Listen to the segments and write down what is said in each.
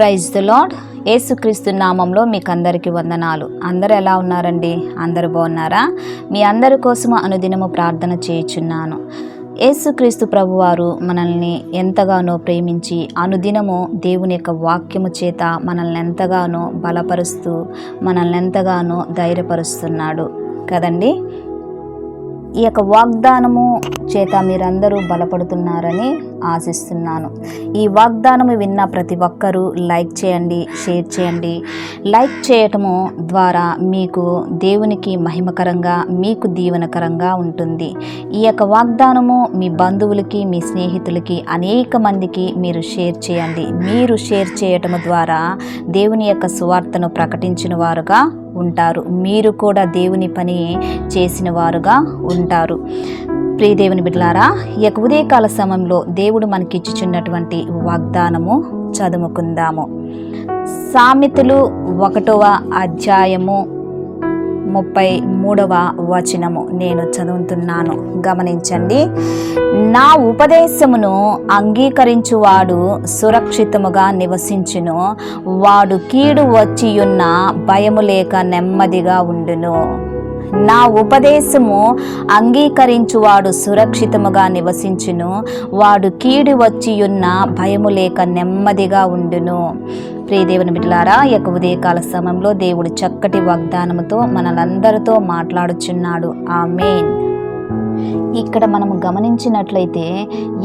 Praise the lord. యేసుక్రీస్తు నామంలో మీకు అందరికీ వందనాలు. అందరూ ఎలా ఉన్నారండి? అందరూ బాగున్నారా? మీ అందరి కోసము అనుదినము ప్రార్థన చేయుచున్నాను. యేసుక్రీస్తు ప్రభువారు మనల్ని ఎంతగానో ప్రేమించి అనుదినము దేవుని యొక్క వాక్యము చేత మనల్ని ఎంతగానో బలపరుస్తూ మనల్ని ఎంతగానో ధైర్యపరుస్తున్నాడు కదండి. ఈ యొక్క వాగ్దానము చేత మీరందరూ బలపడుతున్నారని ఆశిస్తున్నాను. ఈ వాగ్దానము విన్న ప్రతి ఒక్కరూ లైక్ చేయండి, షేర్ చేయండి. లైక్ చేయటము ద్వారా మీకు దేవునికి మహిమకరంగా, మీకు దీవెనకరంగా ఉంటుంది. ఈ యొక్క వాగ్దానము మీ బంధువులకి, మీ స్నేహితులకి, అనేక మందికి మీరు షేర్ చేయండి. మీరు షేర్ చేయటము ద్వారా దేవుని యొక్క సువార్తను ప్రకటించిన వారుగా ఉంటారు. మీరు కూడా దేవుని పని చేసిన వారుగా ఉంటారు. ప్రియ దేవుని బిడ్డలారా, ఈ యొక్క ఉదయకాల సమయంలో దేవుడు మనకిచ్చుచున్నటువంటి వాగ్దానము చదువుకుందాము. సామెతలు 1వ అధ్యాయము 33వ వచనము నేను చదువుతున్నాను, గమనించండి. నా ఉపదేశమును అంగీకరించువాడు సురక్షితముగా నివసించును, వాడు కీడు వచ్చియున్న భయము లేక నెమ్మదిగా ఉండును. నా ఉపదేశము అంగీకరించువాడు సురక్షితముగా నివసించును, వాడు కీడు వచ్చియున్న భయము లేక నెమ్మదిగా ఉండును. ప్రియ దేవుని బిడ్డలారా, ఈ యొక్క ఉదయకాల సమయంలో దేవుడు చక్కటి వాగ్దానముతో మనలందరితో మాట్లాడుచున్నాడు. ఆమేన్. ఇక్కడ మనము గమనించినట్లయితే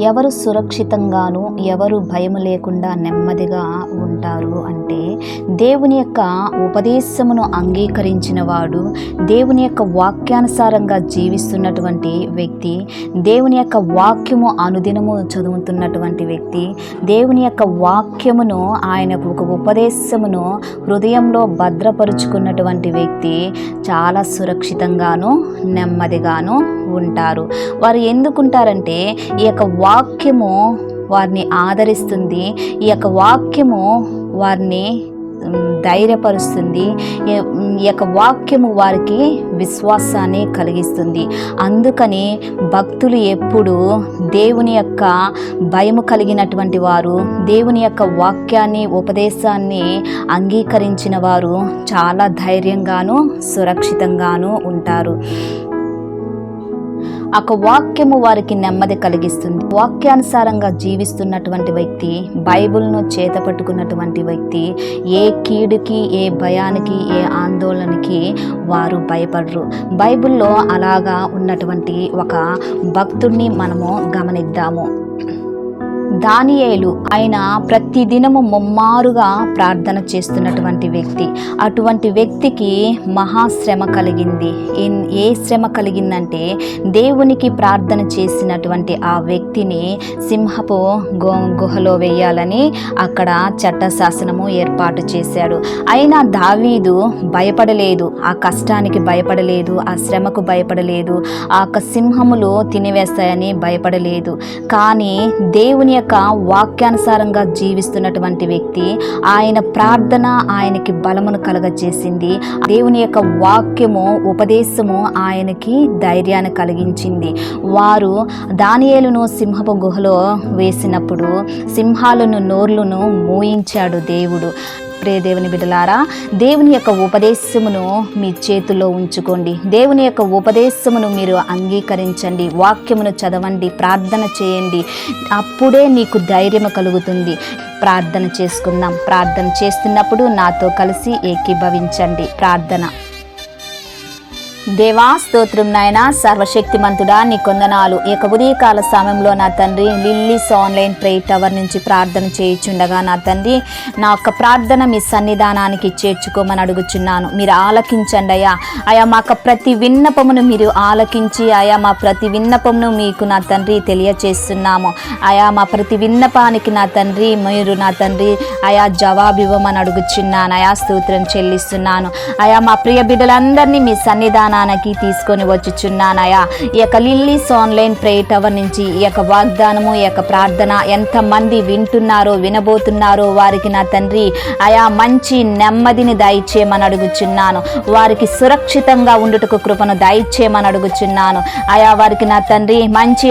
ఎవరు సురక్షితంగాను, ఎవరు భయం లేకుండా నెమ్మదిగా ఉంటారు అంటే దేవుని యొక్క ఉపదేశమును అంగీకరించిన వాడు, దేవుని యొక్క వాక్యానుసారంగా జీవిస్తున్నటువంటి వ్యక్తి, దేవుని యొక్క వాక్యము అనుదినము చదువుతున్నటువంటి వ్యక్తి, దేవుని యొక్క వాక్యమును, ఆయనకు ఒక ఉపదేశమును హృదయంలో భద్రపరుచుకున్నటువంటి వ్యక్తి చాలా సురక్షితంగాను నెమ్మదిగాను ఉంటారు. వారు ఎందుకుంటారంటే ఈ యొక్క వాక్యము వారిని ఆదరిస్తుంది, ఈ యొక్క వాక్యము వారిని ధైర్యపరుస్తుంది, ఈ యొక్క వాక్యము వారికి విశ్వాసాన్ని కలిగిస్తుంది. అందుకని భక్తులు ఎప్పుడు దేవుని యొక్క భయము కలిగినటువంటి వారు, దేవుని యొక్క వాక్యాన్ని, ఉపదేశాన్ని అంగీకరించిన వారు చాలా ధైర్యంగాను సురక్షితంగాను ఉంటారు. ఆ వాక్యము వారికి నెమ్మది కలిగిస్తుంది. వాక్యానుసారంగా జీవిస్తున్నటువంటి వ్యక్తి, బైబిల్ను చేతపట్టుకున్నటువంటి వ్యక్తి ఏ కీడుకి, ఏ భయానికి, ఏ ఆందోళనకి వారు భయపడరు. బైబిల్లో అలాగా ఉన్నటువంటి ఒక భక్తుడిని మనము గమనిద్దాము. దానియేలు, ఆయన ప్రతి దినము ముమ్మారుగా ప్రార్థన చేస్తున్నటువంటి వ్యక్తి. అటువంటి వ్యక్తికి మహాశ్రమ కలిగింది. ఏ శ్రమ కలిగిందంటే దేవునికి ప్రార్థన చేసినటువంటి ఆ వ్యక్తిని సింహపు గుహలో వేయాలని అక్కడ చట్టశాసనము ఏర్పాటు చేశాడు. అయినా దావీదు భయపడలేదు, ఆ కష్టానికి భయపడలేదు, ఆ శ్రమకు భయపడలేదు, ఆ సింహములు తినివేస్తాయని భయపడలేదు. కానీ దేవుని యొక్క వాక్యానుసారంగా జీవిస్తున్నటువంటి వ్యక్తి, ఆయన ప్రార్థన ఆయనకి బలమును కలగజేసింది. దేవుని యొక్క వాక్యము, ఉపదేశము ఆయనకి ధైర్యాన్ని కలిగించింది. వారు దానియేలును సింహపు గుహలో వేసినప్పుడు సింహాలను నోర్లను మూయించాడు దేవుడు. ప్రియ దేవుని బిడ్డలారా, దేవుని యొక్క ఉపదేశమును మీ చేతుల్లో ఉంచుకోండి. దేవుని యొక్క ఉపదేశమును మీరు అంగీకరించండి, వాక్యమును చదవండి, ప్రార్థన చేయండి. అప్పుడే నీకు ధైర్యం కలుగుతుంది. ప్రార్థన చేసుకుందాం. ప్రార్థన చేస్తున్నప్పుడు నాతో కలిసి ఏకీభవించండి. ప్రార్థన. దేవా, స్తోత్రం నాయన, సర్వశక్తిమంతుడా, నీ కొందనాలు. ఈ యొక్క ఉదయకాల సమయంలో నా తండ్రి, లిల్లీస్ ఆన్లైన్ ప్రేయర్ టవర్ నుంచి ప్రార్థన చేయుచుండగా నా తండ్రి, నా యొక్క ప్రార్థన మీ సన్నిధానానికి చేర్చుకోమని అడుగుచున్నాను. మీరు ఆలకించండి అయ్యా. అయా మా ప్రతి విన్నపమును మీరు ఆలకించి, అయా మా ప్రతి విన్నపమును మీకు నా తండ్రి తెలియచేస్తున్నాము. అయా మా ప్రతి విన్నపానికి నా తండ్రి మీరు నా తండ్రి అయా జవాబు ఇవ్వమని అడుగుచున్నాను. అయా స్తోత్రం చెల్లిస్తున్నాను. అయా మా ప్రియ బిడ్డలందరినీ మీ సన్నిధానం ధ్యానానికి తీసుకొని వచ్చుచున్నానయా. ఈ యొక్క లిల్లీస్ ఆన్లైన్ ప్రేయర్ టవర్ నుంచి ఈ యొక్క వాగ్దానము, ఈ యొక్క ప్రార్థన ఎంతమంది వింటున్నారో వినబోతున్నారో వారికి నా తండ్రి అయా మంచి నెమ్మదిని దయచేయమని అడుగుచున్నాను. వారికి సురక్షితంగా ఉండుటకు కృపను దయచేయమని అడుగుచున్నాను అయా. వారికి నా తండ్రి మంచి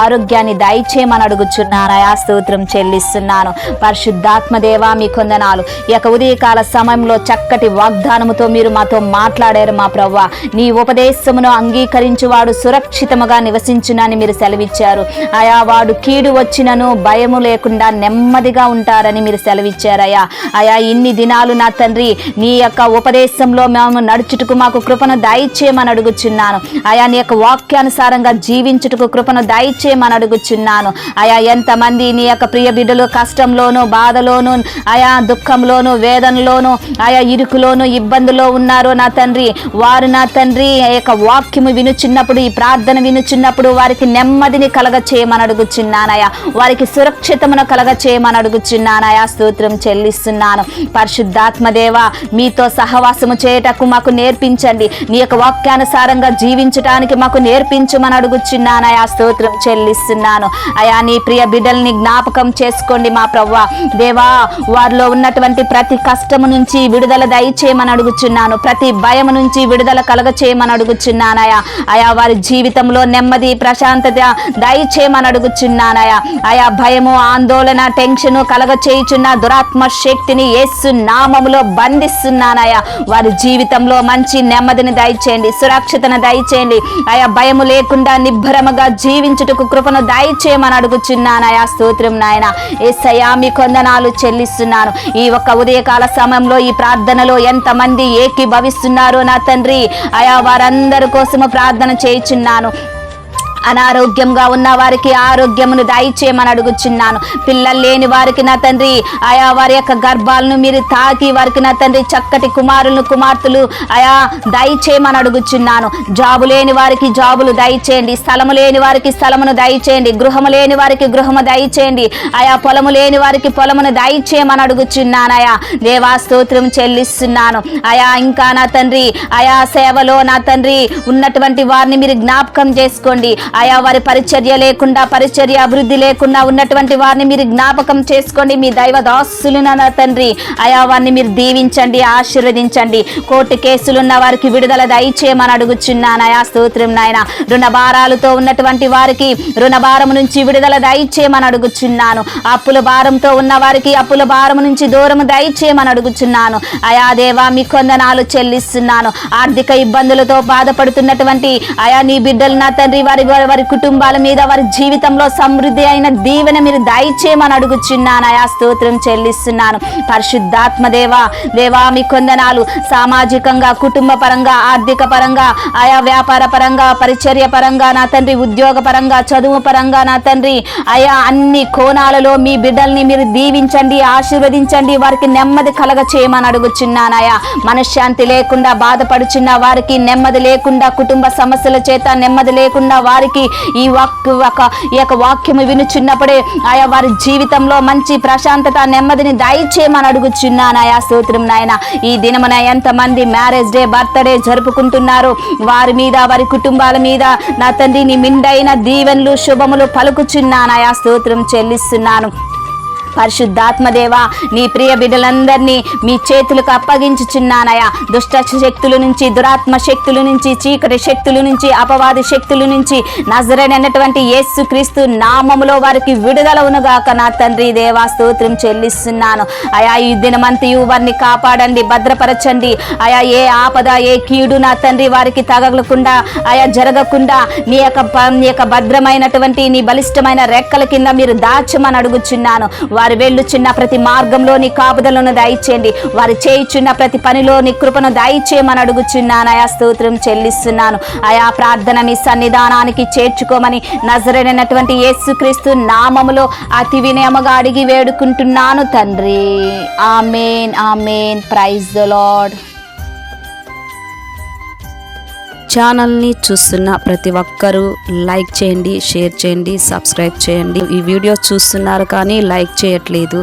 ఆరోగ్యాన్ని దయచేయమని అడుగుచున్నాను అయా. స్తోత్రం చెల్లిస్తున్నాను. పరిశుద్ధాత్మ దేవా మీ కొందనాలు. ఈ యొక్క ఉదయకాల సమయంలో చక్కటి వాగ్దానముతో మీరు మాతో మాట్లాడారు మా ప్రభువా. నీ ఉపదేశమును అంగీకరించువాడు సురక్షితముగా నివసించునని మీరు సెలవిచ్చారు అయా. వాడు కీడు వచ్చినను భయము లేకుండా నెమ్మదిగా ఉంటారని మీరు సెలవిచ్చారయ్యా. అయా ఇన్ని దినాలు నా తండ్రి నీ యొక్క ఉపదేశంలో మేము నడుచుటకు మాకు కృపను దయచేయమని అడుగుచున్నాను అయా. నీ యొక్క వాక్యానుసారంగా జీవించుటకు కృపను దయచేయమని అడుగుచున్నాను అయా. ఎంతమంది నీ యొక్క ప్రియ బిడ్డలు కష్టంలోను, బాధలోను, అయా దుఃఖంలోను, వేదనలోను, ఆయా ఇరుకులోను, ఇబ్బందులో ఉన్నారో నా తండ్రి, వారు నా తండ్రి ఈ యొక్క వాక్యము వినుచున్నప్పుడు, ఈ ప్రార్థన వినుచున్నప్పుడు వారికి నెమ్మదిని కలగ చేయమని అడుగుచున్నానయా. వారికి సురక్షితమును కలగ చేయమని అడుగుచున్నానయా. స్తోత్రం చెల్లిస్తున్నాను. పరిశుద్ధాత్మ దేవా మీతో సహవాసము చేయటకు మాకు నేర్పించండి. నీ యొక్క వాక్యానుసారంగా జీవించటానికి మాకు నేర్పించమని అడుగుచున్నానయా. స్తోత్రం చెల్లిస్తున్నాను అయా. నీ ప్రియ బిడ్డల్ని జ్ఞాపకం చేసుకోండి మా ప్రభువా. దేవా వారిలో ఉన్నటువంటి ప్రతి కష్టము నుంచి విడుదల దయచేయమని అడుగుచున్నాను. ప్రతి భయము నుంచి విడుదల కలగ చేయమని అడుగుచున్నానయా. అయా వారి జీవితంలో నెమ్మది, ప్రశాంతత దయచేయమని అడుగుచున్నానయా. అయా భయము, ఆందోళన, టెన్షను కలగ చేయుచున్న దురాత్మ శక్తిని యేసు నామములో బంధిస్తున్నానయా. వారి జీవితంలో మంచి నెమ్మదిని దయచేయండి, సురక్షితను దయచేయండి అయా. భయము లేకుండా నిబ్బరముగా జీవించుటకు కృపను దయచేయమని అడుగుచున్నానయా. స్తోత్రం నాయన. యేసయ్యా మీ కొందనాలు చెల్లిస్తున్నాను. ఈ ఒక్క ఉదయకాల సమయంలో ఈ ప్రార్థనలో ఎంతమంది ఏకీభవిస్తున్నారో నా తండ్రి అయా వారందరి కోసము ప్రార్థన చేయుచున్నాను. అనారోగ్యంగా ఉన్న వారికి ఆరోగ్యమును దయచేయమని అడుగుచున్నాను. పిల్లలు లేని వారికి నా తండ్రి ఆయా వారి యొక్క గర్భాలను మీరు తాకి వారికి నా తండ్రి చక్కటి కుమారులను, కుమార్తెలు ఆయా దయచేయమని అడుగుచున్నాను. జాబు లేని వారికి జాబులు దయచేయండి. స్థలము లేని వారికి స్థలమును దయచేయండి. గృహము లేని వారికి గృహము దయచేయండి. ఆయా పొలము లేని వారికి పొలమును దయచేయమని అడుగుచున్నానయా. దేవా స్తోత్రం చెల్లిస్తున్నాను అయా. ఇంకా నా తండ్రి ఆయా సేవలో నా తండ్రి ఉన్నటువంటి వారిని మీరు జ్ఞాపకం చేసుకోండి ఆయా. వారి పరిచర్య లేకుండా, పరిచర్య అభివృద్ధి లేకుండా ఉన్నటువంటి వారిని మీరు జ్ఞాపకం చేసుకోండి. మీ దైవ దాసులను నా తండ్రి ఆయా వారిని మీరు దీవించండి, ఆశీర్వదించండి. కోర్టు కేసులున్న వారికి విడుదల దయచేయమని అడుగుచున్నాను ఆయా. స్తోత్రం నాయన. రుణ భారాలతో ఉన్నటువంటి వారికి రుణ భారం నుంచి విడుదల దయచేయమని అడుగుచున్నాను. అప్పుల భారంతో ఉన్న వారికి అప్పుల భారం నుంచి దూరం దయచేయమని అడుగుచున్నాను ఆయా. దేవా మీ కొందనాలు చెల్లిస్తున్నాను. ఆర్థిక ఇబ్బందులతో బాధపడుతున్నటువంటి ఆయా నీ బిడ్డలు నా తండ్రి వారి కుటుంబాల మీద, వారి జీవితంలో సమృద్ధి అయిన దీవెన మీరు దయచేయమని అడుగుచున్నాను ఆయా. స్తోత్రం చెల్లిస్తున్నాను. పరిశుద్ధాత్మ దేవా దేవా మీ కొందనాలు. సామాజికంగా, కుటుంబ పరంగా, ఆర్థిక పరంగా, ఆయా వ్యాపార పరంగా, పరిచర్య పరంగా నా తండ్రి, ఉద్యోగ పరంగా, చదువు పరంగా నా తండ్రి ఆయా అన్ని కోణాలలో మీ బిడ్డల్ని మీరు దీవించండి, ఆశీర్వదించండి. వారికి నెమ్మది కలగ చేయమని అడుగుచున్నానయా. మనశ్శాంతి లేకుండా బాధపడుచున్న వారికి, నెమ్మది లేకుండా కుటుంబ సమస్యల చేత నెమ్మది లేకుండా వారికి ఈ యొక్క వాక్యము వినుచున్నప్పుడే ఆయా వారి జీవితంలో మంచి ప్రశాంతత, నెమ్మదిని దయచేయమని అడుగుచున్నానయా. స్తోత్రం నాయన. ఈ దినమున ఎంతమంది మ్యారేజ్ డే, బర్త్డే జరుపుకుంటున్నారు వారి మీద, వారి కుటుంబాల మీద నా తండ్రి నీ మిండైన దీవెనలు, శుభములు పలుకుచున్నానయా. స్తోత్రం చెల్లిస్తున్నాను. పరిశుద్ధాత్మదేవా నీ ప్రియ బిడ్డలందరినీ మీ చేతులకు అప్పగించుచున్నానయా. దుష్ట శక్తుల నుంచి, దురాత్మ శక్తుల నుంచి, చీకటి శక్తుల నుంచి, అపవాది శక్తుల నుంచి నజరేయుడైనటువంటి యేసుక్రీస్తు నామములో వారికి విడుదల ఉనుగాక నా తండ్రి. దేవా స్తోత్రం చెల్లిస్తున్నాను అయా. ఈ దినమంతయు వారిని కాపాడండి, భద్రపరచండి అయా. ఏ ఆపద, ఏ కీడు నా తండ్రి వారికి తగలకుండా ఆయా జరగకుండా నీ యొక్క భద్రమైనటువంటి నీ బలిష్టమైన రెక్కల కింద మీరు దాచమని అడుగుచున్నాను. వారు వెళ్ళుచున్న ప్రతి మార్గంలో నీ కాపుదలను దయచేయండి. వారు చేయుచున్న ప్రతి పనిలో నీ కృపను దయచేయమని అడుగుచున్నాను ఆయా. స్తోత్రం చెల్లిస్తున్నాను ఆయా. ప్రార్థన మీ సన్నిధానానికి చేర్చుకోమని నజరేయుడైనటువంటి యేసుక్రీస్తు నామములో అతి వినయముగా అడిగి వేడుకుంటున్నాను తండ్రి. Amen, amen. Praise the lord. ఛానల్ని చూస్తున్న ప్రతి ఒక్కరూ లైక్ చేయండి, షేర్ చేయండి, సబ్స్క్రైబ్ చేయండి. ఈ వీడియో చూస్తున్నారు కానీ లైక్ చేయట్లేదు.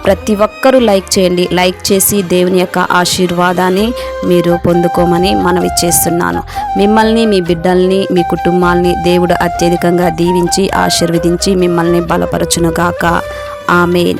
ప్రతి ఒక్కరూ లైక్ చేయండి. లైక్ చేసి దేవుని యొక్క ఆశీర్వాదాన్ని మీరు పొందుకోమని మనవి చేస్తున్నాను. మిమ్మల్ని, మీ బిడ్డల్ని, మీ కుటుంబాల్ని దేవుడు అత్యధికంగా దీవించి ఆశీర్వదించి మిమ్మల్ని బలపరచునుగాక. ఆమేన్.